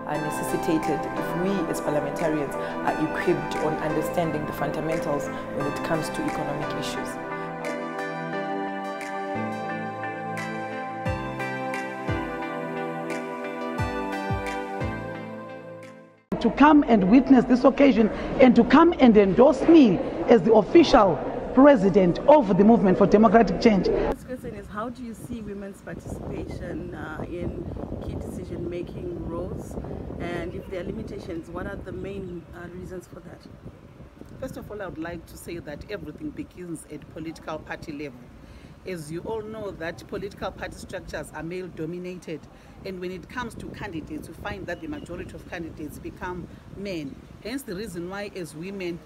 are necessitated if we as parliamentarians are equipped on understanding the fundamentals when it comes to economic issues. To come and witness this occasion and to come and endorse me as the official president of the Movement for Democratic Change. The first question is, how do you see women's participation in key decision-making roles? And if there are limitations, what are the main reasons for that? First of all, I would like to say that everything begins at political party level. As you all know, that political party structures are male-dominated, and when it comes to candidates, you find that the majority of candidates become men. Hence the reason why, as women,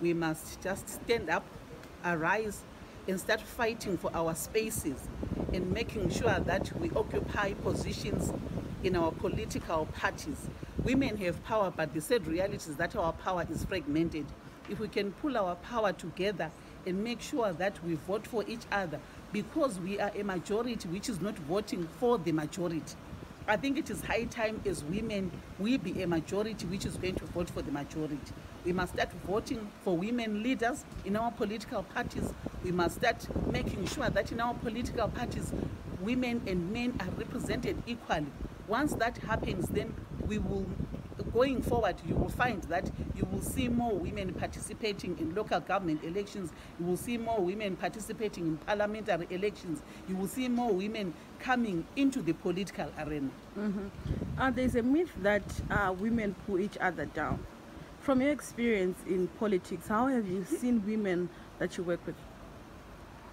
we must just stand up, arise, and start fighting for our spaces and making sure that we occupy positions in our political parties. Women have power, but the sad reality is that our power is fragmented. If we can pull our power together and make sure that we vote for each other, because we are a majority which is not voting for the majority. I think it is high time as women we be a majority which is going to vote for the majority. We must start voting for women leaders in our political parties. We must start making sure that in our political parties women and men are represented equally. Once that happens, then we will, going forward, you will find that you will see more women participating in local government elections. You will see more women participating in parliamentary elections. You will see more women coming into the political arena. There's a myth that women pull each other down. From your experience in politics, how have you seen women that you work with?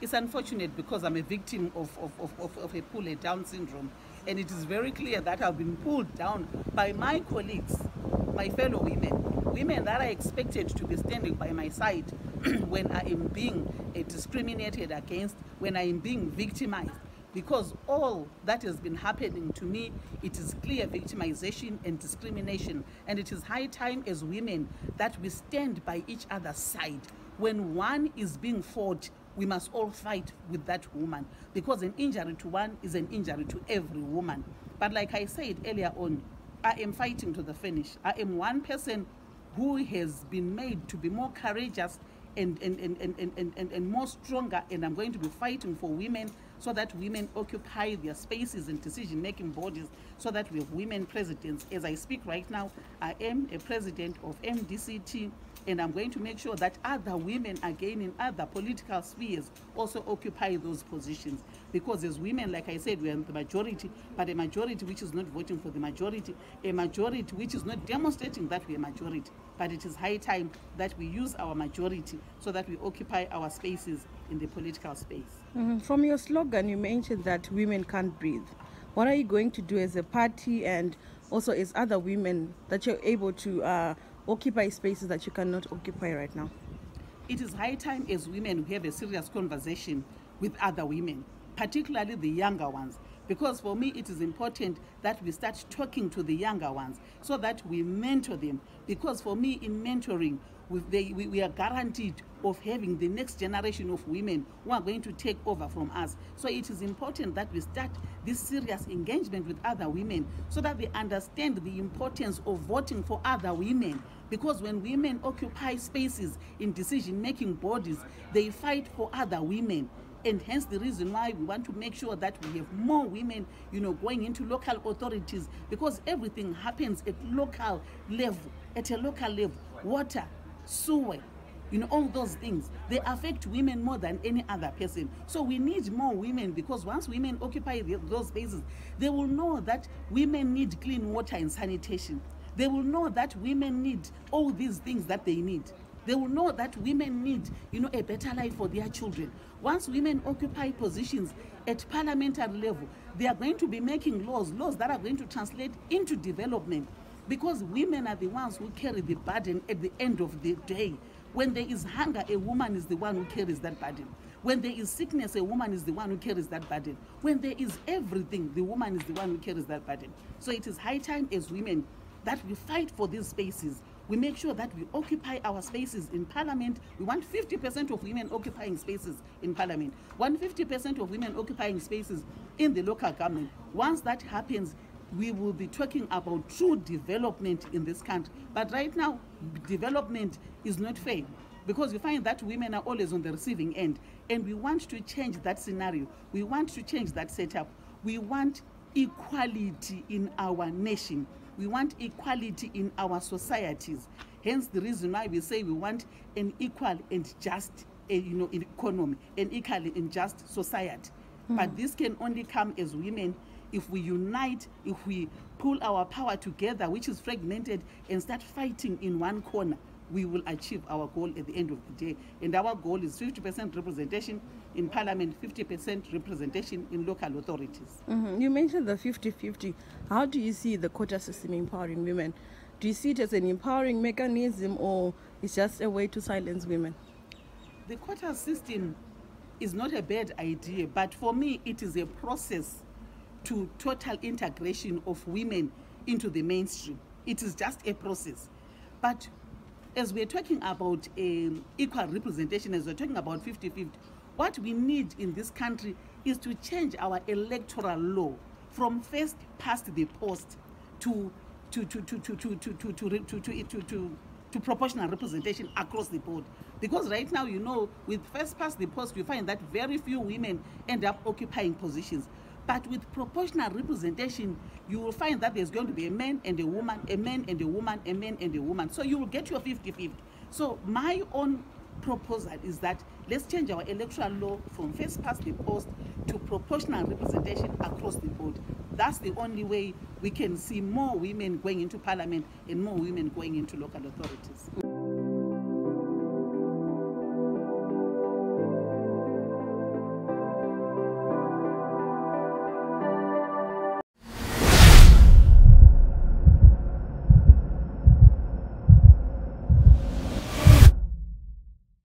It's unfortunate because I'm a victim of a pull-down syndrome. And it is very clear that I've been pulled down by my colleagues, my fellow women that are expected to be standing by my side when I am being discriminated against, when I am being victimized. Because all that has been happening to me, it is clear victimization and discrimination. And it is high time as women that we stand by each other's side. When one is being fought, we must all fight with that woman, because an injury to one is an injury to every woman. But like I said earlier on, I am fighting to the finish. I am one person who has been made to be more courageous and more stronger, and I'm going to be fighting for women so that women occupy their spaces in decision-making bodies, so that we have women presidents. As I speak right now, I am a president of MDC-T, and I'm going to make sure that other women, again, in other political spheres also occupy those positions. Because as women, like I said, we are the majority, but a majority which is not voting for the majority, a majority which is not demonstrating that we are a majority. But it is high time that we use our majority so that we occupy our spaces in the political space. From your slogan, you mentioned that women can't breathe. What are you going to do as a party and also as other women that you're able to occupy spaces that you cannot occupy right now? It is high time as women we have a serious conversation with other women, particularly the younger ones. Because for me, it is important that we start talking to the younger ones so that we mentor them. Because for me, in mentoring, we are guaranteed of having the next generation of women who are going to take over from us. So it is important that we start this serious engagement with other women so that they understand the importance of voting for other women. Because when women occupy spaces in decision-making bodies, they fight for other women. And hence the reason why we want to make sure that we have more women, going into local authorities, because everything happens at local level, at a local level. Water, sewer, all those things, they affect women more than any other person. So we need more women, because once women occupy those spaces, they will know that women need clean water and sanitation. They will know that women need all these things that they need. They will know that women need, a better life for their children. Once women occupy positions at parliamentary level, they are going to be making laws that are going to translate into development, because women are the ones who carry the burden at the end of the day. When there is hunger, a woman is the one who carries that burden. When there is sickness, a woman is the one who carries that burden. When there is everything, the woman is the one who carries that burden. So it is high time as women that we fight for these spaces. We make sure that we occupy our spaces in parliament. We want 50% of women occupying spaces in parliament. 150% of women occupying spaces in the local government. Once that happens, we will be talking about true development in this country. But right now, development is not fair, because you find that women are always on the receiving end, and we want to change that scenario. We want to change that setup. We want equality in our nation. We want equality in our societies. Hence the reason why we say we want an equal and just economy, an equal and just society. But this can only come as women if we unite, if we pull our power together, which is fragmented, and start fighting in one corner. We will achieve our goal at the end of the day. And our goal is 50% representation in parliament, 50% representation in local authorities. You mentioned the 50-50. How do you see the quota system empowering women? Do you see it as an empowering mechanism, or it's just a way to silence women? The quota system is not a bad idea, but for me it is a process to total integration of women into the mainstream. It is just a process. But as we're talking about equal representation, as we're talking about 50-50, what we need in this country is to change our electoral law from first past the post to proportional representation across the board. Because right now, with first past the post, you find that very few women end up occupying positions. But with proportional representation, you will find that there's going to be a man and a woman, a man and a woman, a man and a woman. So you will get your 50-50. So my own proposal is that let's change our electoral law from first past the post to proportional representation across the board. That's the only way we can see more women going into parliament and more women going into local authorities.